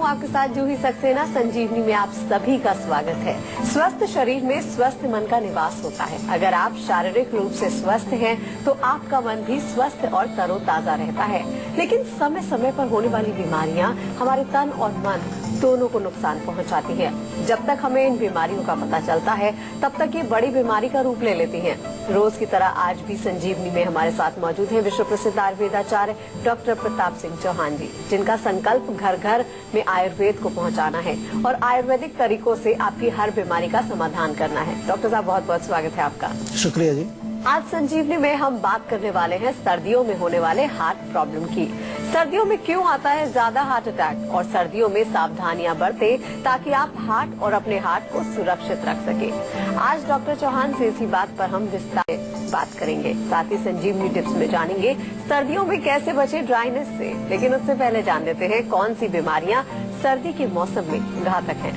हूँ आपके साथ जूही सक्सेना। संजीवनी में आप सभी का स्वागत है। स्वस्थ शरीर में स्वस्थ मन का निवास होता है। अगर आप शारीरिक रूप से स्वस्थ हैं, तो आपका मन भी स्वस्थ और तरोताजा रहता है। लेकिन समय समय पर होने वाली बीमारियां हमारे तन और मन दोनों को नुकसान पहुंचाती हैं। जब तक हमें इन बीमारियों का पता चलता है, तब तक ये बड़ी बीमारी का रूप ले लेती हैं। रोज की तरह आज भी संजीवनी में हमारे साथ मौजूद हैं विश्व प्रसिद्ध आयुर्वेदाचार्य डॉक्टर प्रताप सिंह चौहान जी, जिनका संकल्प घर घर में आयुर्वेद को पहुंचाना है और आयुर्वेदिक तरीकों से आपकी हर बीमारी का समाधान करना है। डॉक्टर साहब, बहुत बहुत स्वागत है आपका। शुक्रिया जी। आज संजीवनी में हम बात करने वाले हैं सर्दियों में होने वाले हार्ट प्रॉब्लम की। सर्दियों में क्यों आता है ज्यादा हार्ट अटैक और सर्दियों में सावधानियां बरतें ताकि आप हार्ट और अपने हार्ट को सुरक्षित रख सके। आज डॉक्टर चौहान से इसी बात पर हम विस्तार से बात करेंगे। साथ ही संजीवनी टिप्स में जानेंगे सर्दियों में कैसे बचे ड्राइनेस से। लेकिन उससे पहले जान लेते हैं कौन सी बीमारियां सर्दी के मौसम में घातक हैं।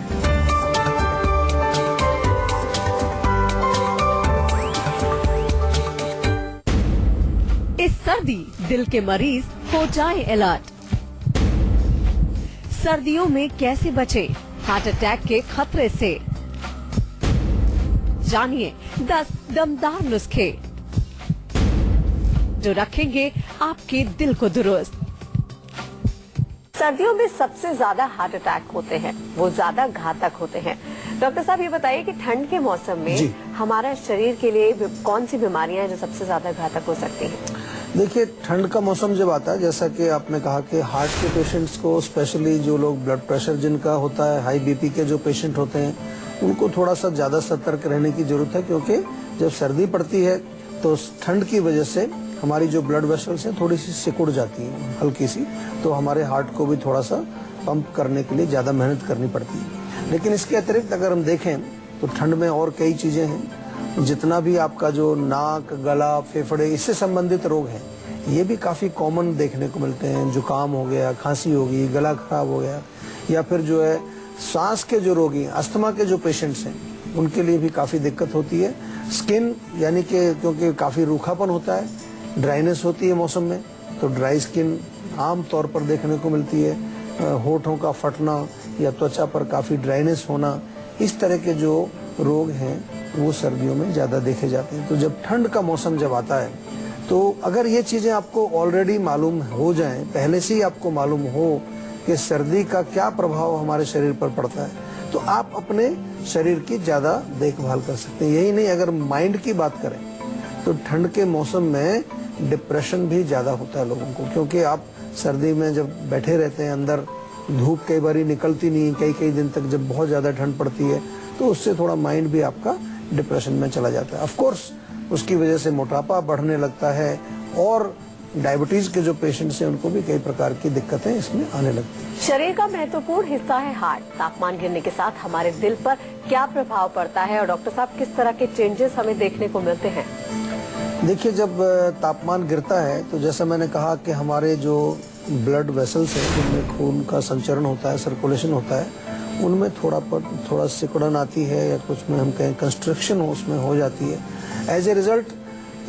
इस सर्दी दिल के मरीज हो जाए अलर्ट। सर्दियों में कैसे बचे हार्ट अटैक के खतरे से, जानिए 10 दमदार नुस्खे जो रखेंगे आपके दिल को दुरुस्त। सर्दियों में सबसे ज्यादा हार्ट अटैक होते हैं, वो ज्यादा घातक होते हैं। डॉक्टर साहब, ये बताइए कि ठंड के मौसम में हमारा शरीर के लिए कौन सी बीमारियां हैं जो सबसे ज्यादा घातक हो सकती हैं? देखिए, ठंड का मौसम जब आता है, जैसा कि आपने कहा कि हार्ट के पेशेंट्स को, स्पेशली जो लोग ब्लड प्रेशर जिनका होता है, हाई बीपी के जो पेशेंट होते हैं, उनको थोड़ा सा ज्यादा सतर्क रहने की जरूरत है। क्योंकि जब सर्दी पड़ती है तो ठंड की वजह से हमारी जो ब्लड वेसल्स हैं थोड़ी सी सिकुड़ जाती है, हल्की सी, तो हमारे हार्ट को भी थोड़ा सा पंप करने के लिए ज्यादा मेहनत करनी पड़ती है। लेकिन इसके अतिरिक्त अगर हम देखें तो ठंड में और कई चीजें हैं। जितना भी आपका जो नाक, गला, फेफड़े, इससे संबंधित रोग हैं, ये भी काफी कॉमन देखने को मिलते हैं। जुकाम हो गया, खांसी होगी, गला खराब हो गया, या फिर जो है सांस के जो रोगी, अस्थमा के जो पेशेंट्स हैं, उनके लिए भी काफी दिक्कत होती है। स्किन यानी कि क्योंकि काफी रूखापन होता है, ड्राइनेस होती है मौसम में, तो ड्राई स्किन आम तौर पर देखने को मिलती है। होठों का फटना या त्वचा पर काफी ड्राइनेस होना, इस तरह के जो रोग हैं वो सर्दियों में ज्यादा देखे जाते हैं। तो जब ठंड का मौसम जब आता है, तो अगर ये चीजें आपको ऑलरेडी मालूम हो जाएं, पहले से ही आपको मालूम हो कि सर्दी का क्या प्रभाव हमारे शरीर पर पड़ता है, तो आप अपने शरीर की ज्यादा देखभाल कर सकते हैं। यही नहीं, अगर माइंड की बात करें तो ठंड के मौसम में डिप्रेशन भी ज्यादा होता है लोगों को। क्योंकि आप सर्दी में जब बैठे रहते हैं अंदर, धूप कई बार निकलती नहीं, कई कई दिन तक जब बहुत ज्यादा ठंड पड़ती है, तो उससे थोड़ा माइंड भी आपका डिप्रेशन में चला जाता है। ऑफ कोर्स उसकी वजह से मोटापा बढ़ने लगता है और डायबिटीज के जो पेशेंट्स हैं उनको भी कई प्रकार की दिक्कतें इसमें आने लगती हैं। शरीर का महत्वपूर्ण हिस्सा है हार्ट। तापमान गिरने के साथ हमारे दिल पर क्या प्रभाव पड़ता है और डॉक्टर साहब किस तरह के चेंजेस हमें देखने को मिलते हैं? देखिए, जब तापमान गिरता है तो जैसा मैंने कहा कि हमारे जो ब्लड वेसल्स हैं, जिनमें खून का संचरण होता है, सर्कुलेशन होता है, उनमें थोड़ा सिकुड़न आती है, या कुछ में हम कहें कंस्ट्रक्शन उसमें हो जाती है। एज ए रिजल्ट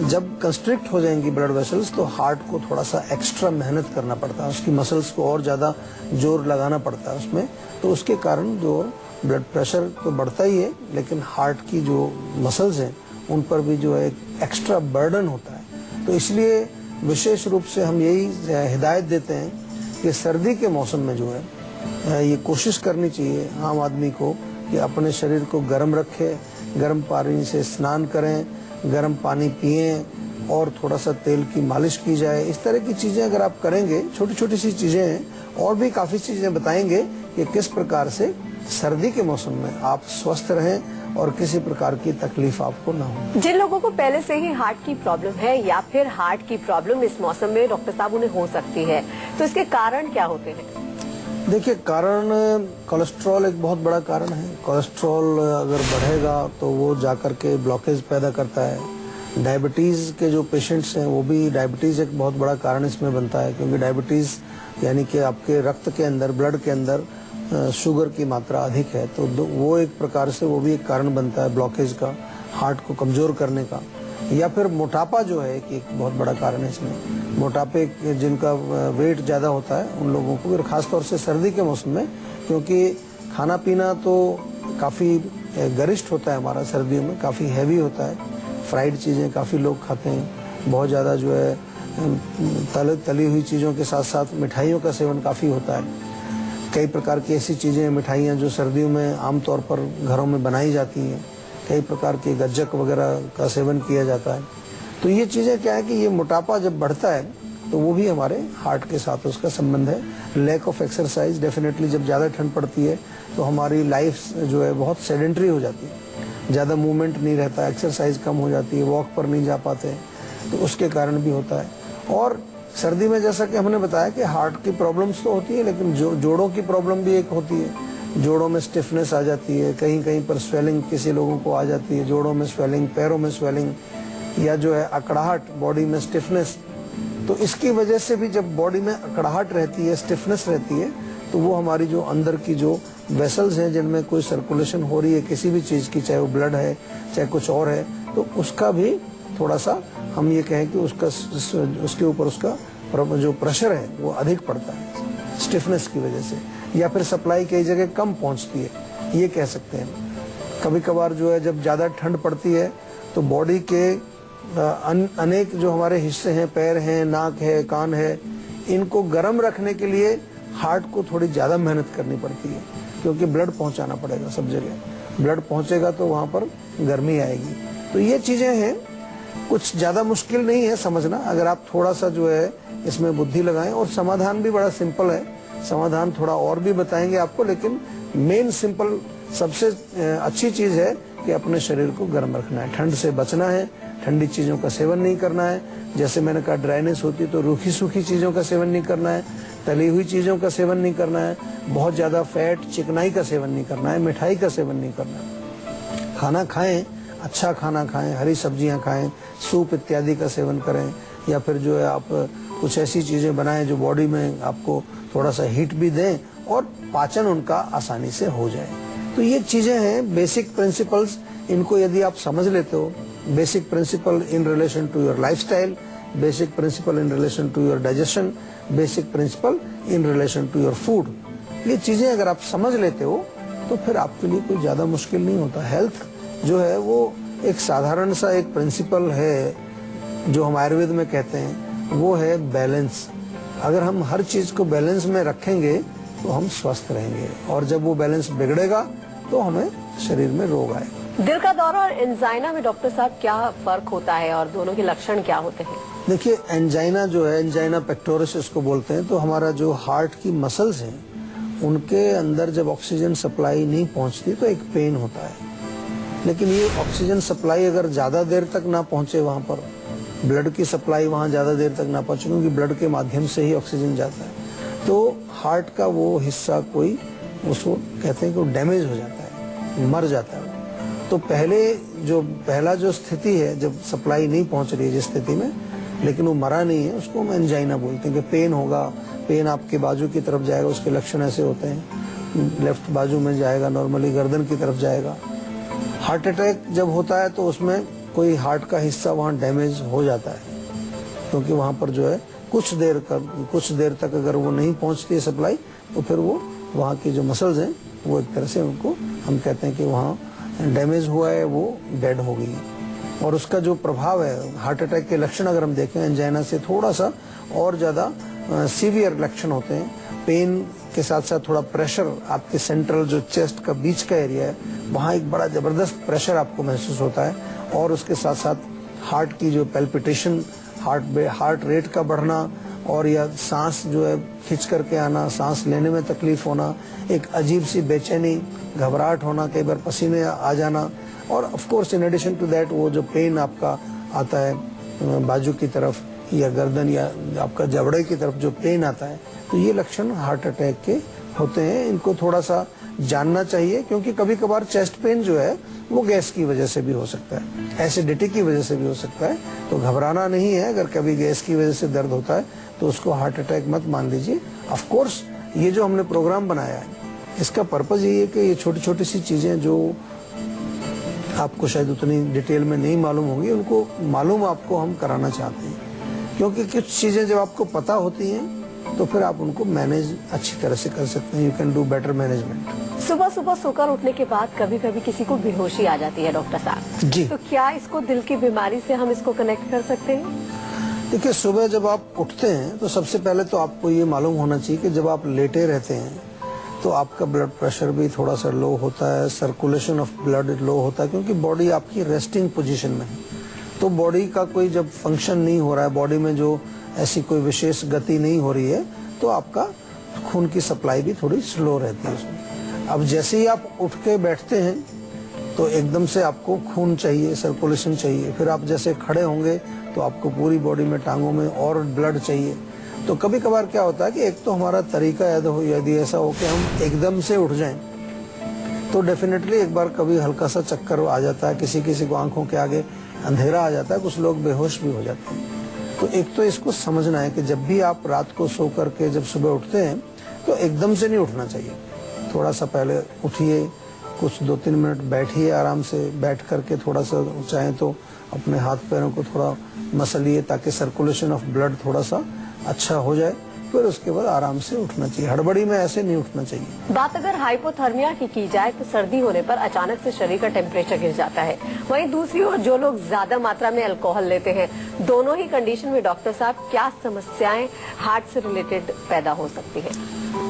जब कंस्ट्रिक्ट हो जाएंगी ब्लड वेसल्स, तो हार्ट को थोड़ा सा एक्स्ट्रा मेहनत करना पड़ता है, उसकी मसल्स को और ज्यादा जोर लगाना पड़ता है उसमें। तो उसके कारण जो ब्लड प्रेशर तो बढ़ता ही है, लेकिन हार्ट की जो मसल्स हैं उन पर भी जो है एक्स्ट्रा बर्डन होता है। तो इसलिए विशेष रूप से हम यही हिदायत देते हैं कि सर्दी के मौसम में जो है ये कोशिश करनी चाहिए आम आदमी को कि अपने शरीर को गर्म रखे, गर्म पानी से स्नान करें, गर्म पानी पिएं और थोड़ा सा तेल की मालिश की जाए। इस तरह की चीजें अगर आप करेंगे, छोटी छोटी सी चीजें हैं, और भी काफी चीजें बताएंगे कि किस प्रकार से सर्दी के मौसम में आप स्वस्थ रहें और किसी प्रकार की तकलीफ आपको ना हो। जिन लोगों को पहले से ही हार्ट की प्रॉब्लम है या फिर हार्ट की प्रॉब्लम इस मौसम में डॉक्टर साहब उन्हें हो सकती है, तो इसके कारण क्या होते हैं? देखिए, कारण कोलेस्ट्रॉल एक बहुत बड़ा कारण है। कोलेस्ट्रॉल अगर बढ़ेगा तो वो जाकर के ब्लॉकेज पैदा करता है। डायबिटीज के जो पेशेंट्स हैं, वो भी डायबिटीज एक बहुत बड़ा कारण इसमें बनता है। क्योंकि डायबिटीज यानी कि आपके रक्त के अंदर, ब्लड के अंदर शुगर की मात्रा अधिक है, तो वो एक प्रकार से वो भी एक कारण बनता है ब्लॉकेज का, हार्ट को कमजोर करने का। या फिर मोटापा जो है कि एक बहुत बड़ा कारण है इसमें। मोटापे जिनका वेट ज़्यादा होता है उन लोगों को, फिर खासतौर से सर्दी के मौसम में, क्योंकि खाना पीना तो काफ़ी गरिष्ठ होता है हमारा सर्दियों में, काफ़ी हैवी होता है। फ्राइड चीज़ें काफ़ी लोग खाते हैं, बहुत ज़्यादा जो है तली हुई चीज़ों के साथ साथ मिठाइयों का सेवन काफ़ी होता है। कई प्रकार की ऐसी चीज़ें, मिठाइयाँ जो सर्दियों में आमतौर पर घरों में बनाई जाती हैं, कई प्रकार के गज्जक वगैरह का सेवन किया जाता है। तो ये चीज़ें क्या है कि ये मोटापा जब बढ़ता है तो वो भी हमारे हार्ट के साथ उसका संबंध है। लैक ऑफ एक्सरसाइज, डेफिनेटली जब ज़्यादा ठंड पड़ती है तो हमारी लाइफ जो है बहुत सेडेंट्री हो जाती है, ज़्यादा मूवमेंट नहीं रहता, एक्सरसाइज कम हो जाती है, वॉक पर नहीं जा पाते, तो उसके कारण भी होता है। और सर्दी में जैसा कि हमने बताया कि हार्ट की प्रॉब्लम्स तो होती है, लेकिन जोड़ों की प्रॉब्लम भी एक होती है। जोड़ों में स्टिफनेस आ जाती है, कहीं कहीं पर स्वेलिंग किसी लोगों को आ जाती है, जोड़ों में स्वेलिंग, पैरों में स्वेलिंग, या जो है अकड़ाहट, बॉडी में स्टिफनेस। तो इसकी वजह से भी जब बॉडी में अकड़ाहट रहती है, स्टिफनेस रहती है, तो वो हमारी जो अंदर की जो वेसल्स हैं जिनमें कोई सर्कुलेशन हो रही है किसी भी चीज़ की, चाहे वो ब्लड है चाहे कुछ और है, तो उसका भी थोड़ा सा हम ये कहें कि उसके ऊपर उसका जो प्रेशर है वो अधिक पड़ता है स्टिफनेस की वजह से, या फिर सप्लाई कई जगह कम पहुंचती है, ये कह सकते हैं। कभी कभार जो है जब ज़्यादा ठंड पड़ती है तो बॉडी के अनेक जो हमारे हिस्से हैं, पैर हैं, नाक है, कान है, इनको गर्म रखने के लिए हार्ट को थोड़ी ज़्यादा मेहनत करनी पड़ती है, क्योंकि ब्लड पहुंचाना पड़ेगा सब जगह। ब्लड पहुंचेगा तो वहाँ पर गर्मी आएगी। तो ये चीज़ें हैं, कुछ ज़्यादा मुश्किल नहीं है समझना, अगर आप थोड़ा सा जो है इसमें बुद्धि लगाएं। और समाधान भी बड़ा सिंपल है, समाधान थोड़ा और भी बताएंगे आपको, लेकिन मेन सिंपल सबसे अच्छी चीज़ है कि अपने शरीर को गर्म रखना है, ठंड से बचना है, ठंडी चीज़ों का सेवन नहीं करना है। जैसे मैंने कहा ड्राइनेस होती है तो रूखी सूखी चीज़ों का सेवन नहीं करना है, तली हुई चीज़ों का सेवन नहीं करना है, बहुत ज़्यादा फैट चिकनाई का सेवन नहीं करना है, मिठाई का सेवन नहीं करना है। खाना खाएं, अच्छा खाना खाएं, हरी सब्जियां खाएं, सूप इत्यादि का सेवन करें, या फिर जो है आप कुछ ऐसी चीज़ें बनाएं जो बॉडी में आपको थोड़ा सा हीट भी दें और पाचन उनका आसानी से हो जाए। तो ये चीज़ें हैं बेसिक प्रिंसिपल्स, इनको यदि आप समझ लेते हो, basic principle in relation to your lifestyle, basic principle in relation to your digestion, basic principle in relation to your food, ये चीज़ें अगर आप समझ लेते हो तो फिर आपके लिए कोई ज़्यादा मुश्किल नहीं होता। हेल्थ जो है वो एक साधारण सा एक प्रिंसिपल है जो हम आयुर्वेद में कहते हैं, वो है बैलेंस। अगर हम हर चीज़ को बैलेंस में रखेंगे तो हम स्वस्थ रहेंगे, और जब वो बैलेंस बिगड़ेगा तो हमें शरीर में रोग आए। दिल का दौरा और एंजाइना में डॉक्टर साहब क्या फर्क होता है और दोनों के लक्षण क्या होते हैं? देखिए, एंजाइना जो है, एंजाइना पेक्टोरिस इसको बोलते हैं, तो हमारा जो हार्ट की मसल्स हैं उनके अंदर जब ऑक्सीजन सप्लाई नहीं पहुंचती तो एक पेन होता है। लेकिन ये ऑक्सीजन सप्लाई अगर ज़्यादा देर तक ना पहुंचे, वहाँ पर ब्लड की सप्लाई वहाँ ज़्यादा देर तक ना पहुंचे, क्योंकि ब्लड के माध्यम से ही ऑक्सीजन जाता है, तो हार्ट का वो हिस्सा कोई, उसको कहते हैं कि वो डैमेज हो जाता है, मर जाता है। तो पहला जो स्थिति है, जब सप्लाई नहीं पहुंच रही है जिस स्थिति में, लेकिन वो मरा नहीं है, उसको हम एंजाइना बोलते हैं। कि पेन होगा, पेन आपके बाजू की तरफ जाएगा, उसके लक्षण ऐसे होते हैं, लेफ्ट बाजू में जाएगा, नॉर्मली गर्दन की तरफ जाएगा। हार्ट अटैक जब होता है तो उसमें कोई हार्ट का हिस्सा वहाँ डैमेज हो जाता है, क्योंकि वहाँ पर जो है कुछ देर तक अगर वो नहीं पहुँचती है सप्लाई, तो फिर वो वहाँ की जो मसल्स हैं वो एक तरह से उनको हम कहते हैं कि वहाँ डैमेज हुआ है, वो डेड हो गई है। और उसका जो प्रभाव है, हार्ट अटैक के लक्षण अगर हम देखें, एंजाइना से थोड़ा सा और ज़्यादा सीवियर लक्षण होते हैं। पेन के साथ साथ थोड़ा प्रेशर, आपके सेंट्रल जो चेस्ट का बीच का एरिया है, वहाँ एक बड़ा ज़बरदस्त प्रेशर आपको महसूस होता है। और उसके साथ साथ हार्ट की जो पैल्पिटेशन, हार्ट रेट का बढ़ना, और या सांस जो है खिंच करके आना, सांस लेने में तकलीफ होना, एक अजीब सी बेचैनी, घबराहट होना, कई बार पसीने आ जाना, और of course in addition to that वो जो पेन आपका आता है बाजू की तरफ या गर्दन या आपका जबड़े की तरफ जो पेन आता है, तो ये लक्षण हार्ट अटैक के होते हैं। इनको थोड़ा सा जानना चाहिए, क्योंकि कभी कभार चेस्ट पेन जो है वो गैस की वजह से भी हो सकता है, एसिडिटी की वजह से भी हो सकता है। तो घबराना नहीं है, अगर कभी गैस की वजह से दर्द होता है तो उसको हार्ट अटैक मत मान लीजिए। ऑफ कोर्स ये जो हमने प्रोग्राम बनाया है, इसका पर्पज यही है कि ये छोटी छोटी सी चीजें जो आपको शायद उतनी डिटेल में नहीं मालूम होगी, उनको मालूम आपको हम कराना चाहते हैं, क्योंकि कुछ चीजें जब आपको पता होती हैं तो फिर आप उनको मैनेज अच्छी तरह से कर सकते हैं। You can do better management. सुबह सुबह सोकर उठने के बाद कभी कभी किसी को बेहोशी आ जाती है डॉक्टर साहब जी। तो क्या इसको दिल की बीमारी से हम इसको कनेक्ट कर सकते हैं? देखिए, सुबह जब आप उठते हैं तो सबसे पहले तो आपको ये मालूम होना चाहिए कि जब आप लेटे रहते हैं तो आपका ब्लड प्रेशर भी थोड़ा सा लो होता है, सर्कुलेशन ऑफ ब्लड लो होता है, क्योंकि बॉडी आपकी रेस्टिंग पोजीशन में है। तो बॉडी का कोई जब फंक्शन नहीं हो रहा है, बॉडी में जो ऐसी कोई विशेष गति नहीं हो रही है, तो आपका खून की सप्लाई भी थोड़ी स्लो रहती है उसमें। अब जैसे ही आप उठ के बैठते हैं तो एकदम से आपको खून चाहिए, सर्कुलेशन चाहिए। फिर आप जैसे खड़े होंगे तो आपको पूरी बॉडी में, टांगों में और ब्लड चाहिए। तो कभी कभार क्या होता है कि एक तो हमारा तरीका यदि ऐसा हो कि हम एकदम से उठ जाएं तो डेफिनेटली एक बार कभी हल्का सा चक्कर आ जाता है, किसी किसी को आंखों के आगे अंधेरा आ जाता है, कुछ लोग बेहोश भी हो जाते हैं। तो एक तो इसको समझना है कि जब भी आप रात को सो करके जब सुबह उठते हैं तो एकदम से नहीं उठना चाहिए। थोड़ा सा पहले उठिए, कुछ 2-3 मिनट बैठिए, आराम से बैठ करके थोड़ा सा चाहें तो अपने हाथ पैरों को थोड़ा मसलिए ताकि सर्कुलेशन ऑफ ब्लड थोड़ा सा अच्छा हो जाए। फिर उसके बाद आराम से उठना चाहिए, हड़बड़ी में ऐसे नहीं उठना चाहिए। बात अगर हाइपोथर्मिया की जाए तो सर्दी होने पर अचानक से शरीर का टेम्परेचर गिर जाता है। वहीं दूसरी ओर जो लोग ज्यादा मात्रा में अल्कोहल लेते हैं, दोनों ही कंडीशन में डॉक्टर साहब क्या समस्याएं हार्ट से रिलेटेड पैदा हो सकती है?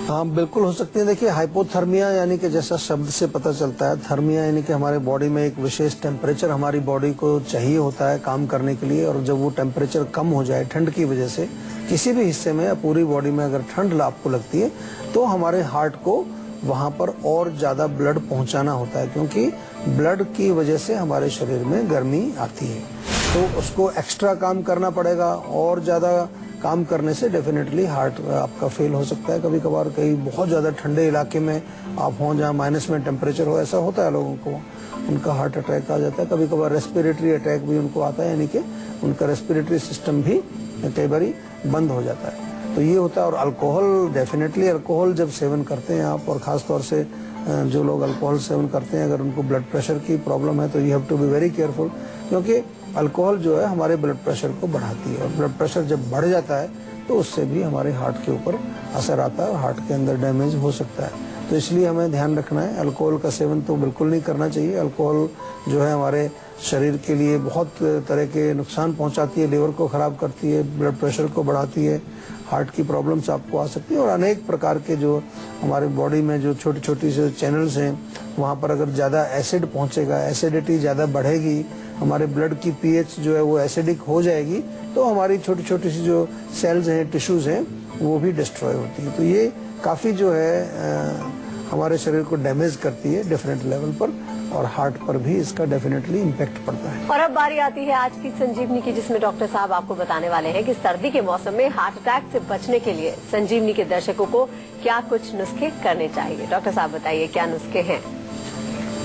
हाँ, बिल्कुल हो सकती है। देखिए, हाइपोथर्मिया यानी कि जैसा शब्द से पता चलता है, थर्मिया यानी कि हमारे बॉडी में एक विशेष टेम्परेचर हमारी बॉडी को चाहिए होता है काम करने के लिए, और जब वो टेम्परेचर कम हो जाए ठंड की वजह से, किसी भी हिस्से में या पूरी बॉडी में अगर ठंड आपको लगती है तो हमारे हार्ट को वहां पर और ज्यादा ब्लड पहुंचाना होता है, क्योंकि ब्लड की वजह से हमारे शरीर में गर्मी आती है। तो उसको एक्स्ट्रा काम करना पड़ेगा, और ज्यादा काम करने से डेफिनेटली हार्ट आपका फेल हो सकता है। कभी कभार कहीं बहुत ज्यादा ठंडे इलाके में आप हों जहाँ माइनस में टेम्परेचर हो, ऐसा होता है लोगों को, उनका हार्ट अटैक आ जाता है। कभी कभार रेस्पिरेटरी अटैक भी उनको आता है, यानी कि उनका रेस्पिरेटरी सिस्टम भी कई बार बंद हो जाता है। तो ये होता है। और अल्कोहल, डेफिनेटली अल्कोहल जब सेवन करते हैं आप, और खास तौर से जो लोग अल्कोहल सेवन करते हैं, अगर उनको ब्लड प्रेशर की प्रॉब्लम है तो you have to be very careful, क्योंकि अल्कोहल जो है हमारे ब्लड प्रेशर को बढ़ाती है, और ब्लड प्रेशर जब बढ़ जाता है तो उससे भी हमारे हार्ट के ऊपर असर आता है और हार्ट के अंदर डैमेज हो सकता है। तो इसलिए हमें ध्यान रखना है, अल्कोहल का सेवन तो बिल्कुल नहीं करना चाहिए। अल्कोहल जो है हमारे शरीर के लिए बहुत तरह के नुकसान पहुंचाती है, लिवर को खराब करती है, ब्लड प्रेशर को बढ़ाती है, हार्ट की प्रॉब्लम्स आपको आ सकती है, और अनेक प्रकार के जो हमारे बॉडी में जो छोटी छोटी से चैनल्स हैं, वहाँ पर अगर ज़्यादा एसिड पहुंचेगा, एसिडिटी ज़्यादा बढ़ेगी, हमारे ब्लड की पीएच जो है वो एसिडिक हो जाएगी, तो हमारी छोटी छोटी सी जो सेल्स हैं, टिश्यूज हैं, वो भी डिस्ट्रॉय होती है। तो ये काफ़ी जो है हमारे शरीर को डैमेज करती है डिफरेंट लेवल पर, और हार्ट पर भी इसका डेफिनेटली इम्पैक्ट पड़ता है। और अब बारी आती है आज की संजीवनी की, जिसमें डॉक्टर साहब आपको बताने वाले हैं कि सर्दी के मौसम में हार्ट अटैक से बचने के लिए संजीवनी के दर्शकों को क्या कुछ नुस्खे करने चाहिए। डॉक्टर साहब बताइए क्या नुस्खे हैं?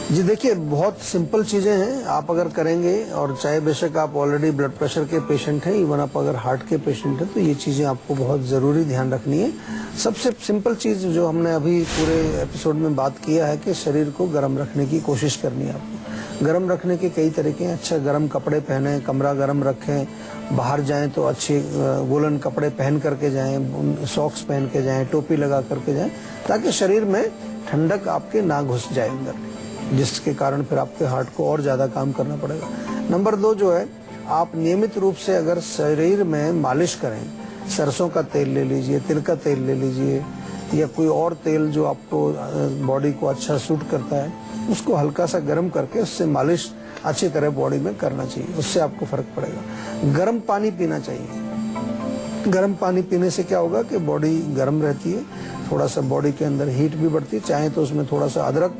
जी देखिए, बहुत सिंपल चीजें हैं, आप अगर करेंगे, और चाहे बेशक आप ऑलरेडी ब्लड प्रेशर के पेशेंट हैं, इवन आप अगर हार्ट के पेशेंट हैं, तो ये चीजें आपको बहुत जरूरी ध्यान रखनी है। सबसे सिंपल चीज जो हमने अभी पूरे एपिसोड में बात किया है कि शरीर को गर्म रखने की कोशिश करनी है आपको। गर्म रखने के कई तरीके हैं। अच्छा गर्म कपड़े पहने, कमरा गर्म रखें, बाहर जाएं तो अच्छे वूलन कपड़े पहन करके जाएं, सॉक्स पहन के जाएं, टोपी लगा करके जाएं, ताकि शरीर में ठंडक आपके ना घुस जाए अंदर, जिसके कारण फिर आपके हार्ट को और ज्यादा काम करना पड़ेगा। नंबर 2 जो है, आप नियमित रूप से अगर शरीर में मालिश करें, सरसों का तेल ले लीजिए, तिल का तेल ले लीजिए, या कोई और तेल जो आपको बॉडी को अच्छा सूट करता है, उसको हल्का सा गर्म करके उससे मालिश अच्छी तरह बॉडी में करना चाहिए, उससे आपको फर्क पड़ेगा। गर्म पानी पीना चाहिए। गर्म पानी पीने से क्या होगा कि बॉडी गर्म रहती है, थोड़ा सा बॉडी के अंदर हीट भी बढ़ती है। चाहे तो उसमें थोड़ा सा अदरक,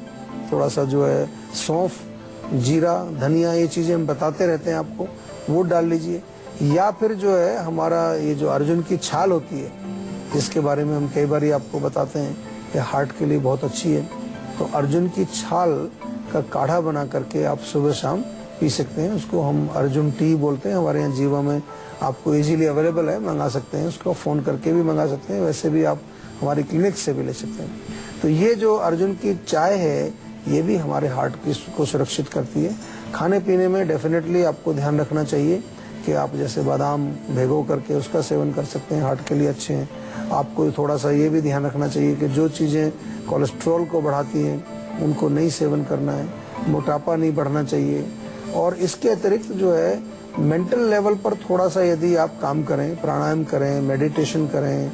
थोड़ा सा जो है सौंफ, जीरा, धनिया, ये चीजें हम बताते रहते हैं आपको, वो डाल लीजिए। या फिर जो है हमारा ये जो अर्जुन की छाल होती है, जिसके बारे में हम कई बार आपको बताते हैं कि हार्ट के लिए बहुत अच्छी है, तो अर्जुन की छाल का काढ़ा बना करके आप सुबह शाम पी सकते हैं। उसको हम अर्जुन टी बोलते हैं, हमारे यहाँ जीवा में आपको इजीली अवेलेबल है, मंगा सकते हैं, उसको फोन करके भी मंगा सकते हैं, वैसे भी आप हमारी क्लिनिक से भी ले सकते हैं। तो ये जो अर्जुन की चाय है, ये भी हमारे हार्ट को सुरक्षित करती है। खाने पीने में डेफिनेटली आपको ध्यान रखना चाहिए कि आप जैसे बादाम भिगो करके उसका सेवन कर सकते हैं, हार्ट के लिए अच्छे हैं। आपको थोड़ा सा ये भी ध्यान रखना चाहिए कि जो चीज़ें कोलेस्ट्रॉल को बढ़ाती हैं उनको नहीं सेवन करना है, मोटापा नहीं बढ़ना चाहिए। और इसके अतिरिक्त जो है मेंटल लेवल पर थोड़ा सा यदि आप काम करें, प्राणायाम करें, मेडिटेशन करें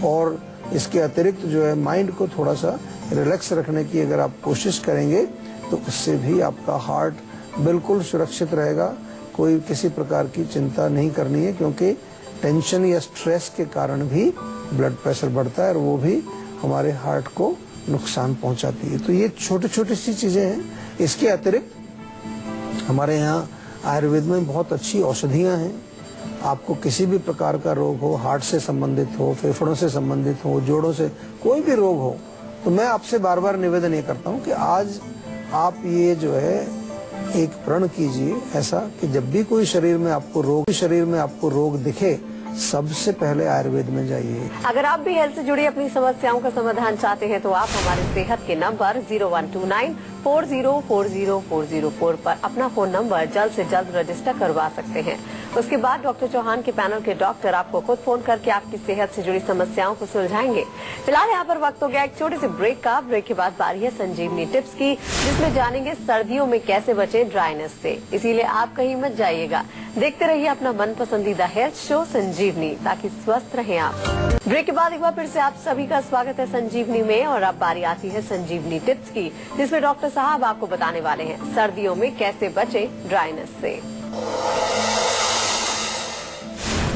और इसके अतिरिक्त जो है माइंड को थोड़ा सा रिलैक्स रखने की अगर आप कोशिश करेंगे तो उससे भी आपका हार्ट बिल्कुल सुरक्षित रहेगा। कोई किसी प्रकार की चिंता नहीं करनी है, क्योंकि टेंशन या स्ट्रेस के कारण भी ब्लड प्रेशर बढ़ता है और वो भी हमारे हार्ट को नुकसान पहुंचाती है। तो ये छोटी छोटी सी चीजें हैं। इसके अतिरिक्त हमारे यहाँ आयुर्वेद में बहुत अच्छी औषधियाँ हैं। आपको किसी भी प्रकार का रोग हो, हार्ट से संबंधित हो, फेफड़ों से संबंधित हो, जोड़ों से कोई भी रोग हो, तो मैं आपसे बार बार निवेदन ये करता हूँ कि आज आप ये जो है एक प्रण कीजिए ऐसा कि जब भी कोई शरीर में आपको रोग दिखे, सबसे पहले आयुर्वेद में जाइए। अगर आप भी हेल्थ से जुड़ी अपनी समस्याओं का समाधान चाहते हैं तो आप हमारे सेहत के नंबर 0129404040 पर अपना फोन नंबर जल्द से जल्द रजिस्टर करवा सकते हैं। उसके बाद डॉक्टर चौहान के पैनल के डॉक्टर आपको खुद फोन करके आपकी सेहत से जुड़ी समस्याओं को सुलझाएंगे। फिलहाल यहाँ पर वक्त हो गया एक छोटे से ब्रेक का। ब्रेक के बाद बारी है संजीवनी टिप्स की, जिसमें जानेंगे सर्दियों में कैसे बचें ड्राइनेस से। इसीलिए आप कहीं मत जाइएगा, देखते रहिए अपना मन पसंदीदा हेल्थ शो संजीवनी, ताकि स्वस्थ रहें आप। ब्रेक के बाद एक बार फिर से आप सभी का स्वागत है संजीवनी में, और अब बारी आती है संजीवनी टिप्स की, जिसमें डॉक्टर साहब आपको बताने वाले हैं सर्दियों में कैसे बचें ड्राइनेस से।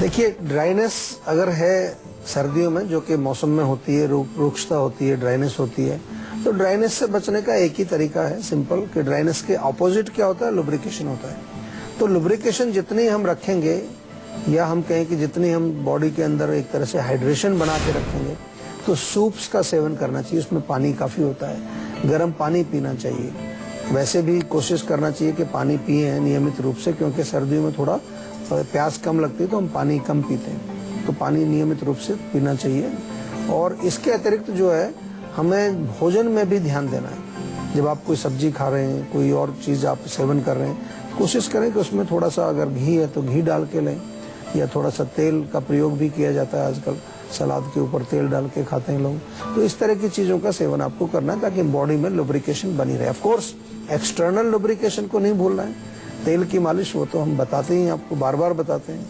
देखिए, ड्राइनेस अगर है सर्दियों में, जो कि मौसम में होती है, रुक्षता होती है, ड्राइनेस होती है, तो ड्राइनेस से बचने का एक ही तरीका है सिंपल, कि ड्राइनेस के ऑपोजिट क्या होता है, लुब्रिकेशन होता है। तो लुब्रिकेशन जितनी हम रखेंगे, या हम कहें कि जितनी हम बॉडी के अंदर एक तरह से हाइड्रेशन बना के रखेंगे, तो सूप्स का सेवन करना चाहिए, उसमें पानी काफी होता है। गर्म पानी पीना चाहिए। वैसे भी कोशिश करना चाहिए कि पानी पिए नियमित रूप से, क्योंकि सर्दियों में थोड़ा प्यास कम लगती है तो हम पानी कम पीते हैं, तो पानी नियमित रूप से पीना चाहिए। और इसके अतिरिक्त जो है हमें भोजन में भी ध्यान देना है। जब आप कोई सब्जी खा रहे हैं, कोई और चीज आप सेवन कर रहे हैं, कोशिश करें कि उसमें थोड़ा सा अगर घी है तो घी डाल के लें, या थोड़ा सा तेल का प्रयोग भी किया जाता है आजकल, सलाद के ऊपर तेल डाल के खाते हैं लोग। तो इस तरह की चीजों का सेवन आपको करना है, ताकि बॉडी में लुब्रिकेशन बनी रहे। ऑफ कोर्स एक्सटर्नल लुब्रिकेशन को नहीं भूलना है। तेल की मालिश वो तो हम बताते ही, आपको बार बार बताते हैं,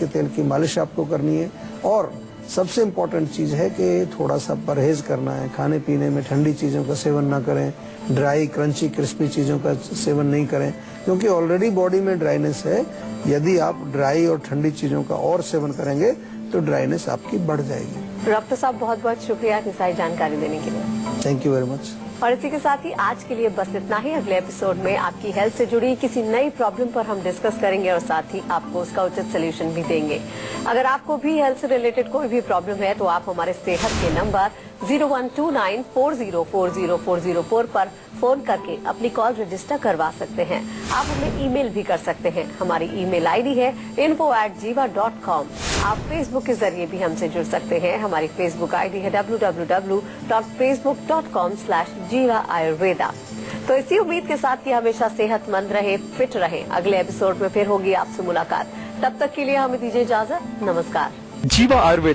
तेल की मालिश आपको करनी है। और सबसे इम्पोर्टेंट चीज है कि थोड़ा सा परहेज करना है। खाने पीने में ठंडी चीजों का सेवन ना करें, ड्राई क्रंची क्रिस्पी चीजों का सेवन नहीं करें, क्योंकि ऑलरेडी बॉडी में ड्राइनेस है। यदि आप ड्राई और ठंडी चीजों का और सेवन करेंगे तो ड्राइनेस आपकी बढ़ जाएगी। डॉक्टर साहब बहुत बहुत शुक्रिया इतनी सारी जानकारी देने के लिए। Thank you very much. और इसी के साथ ही आज के लिए बस इतना ही। अगले एपिसोड में आपकी हेल्थ से जुड़ी किसी नई प्रॉब्लम पर हम डिस्कस करेंगे और साथ ही आपको उसका उचित सोल्यूशन भी देंगे। अगर आपको भी हेल्थ से रिलेटेड कोई भी प्रॉब्लम है तो आप हमारे सेहत के नंबर 0129404040 पर फोन करके अपनी कॉल रजिस्टर करवा सकते हैं। आप हमें ईमेल भी कर सकते हैं। हमारी ईमेल आईडी है info@jiva.com। आप फेसबुक के जरिए भी हमसे जुड़ सकते हैं। हमारी फेसबुक आईडी है www.facebook.com/jiva ayurveda। तो इसी उम्मीद के साथ कि हमेशा सेहतमंद रहे, फिट रहे। अगले एपिसोड में फिर होगी आपसे मुलाकात। तब तक के लिए हमें दीजिए इजाजत। नमस्कार। जीवा आयुर्वेद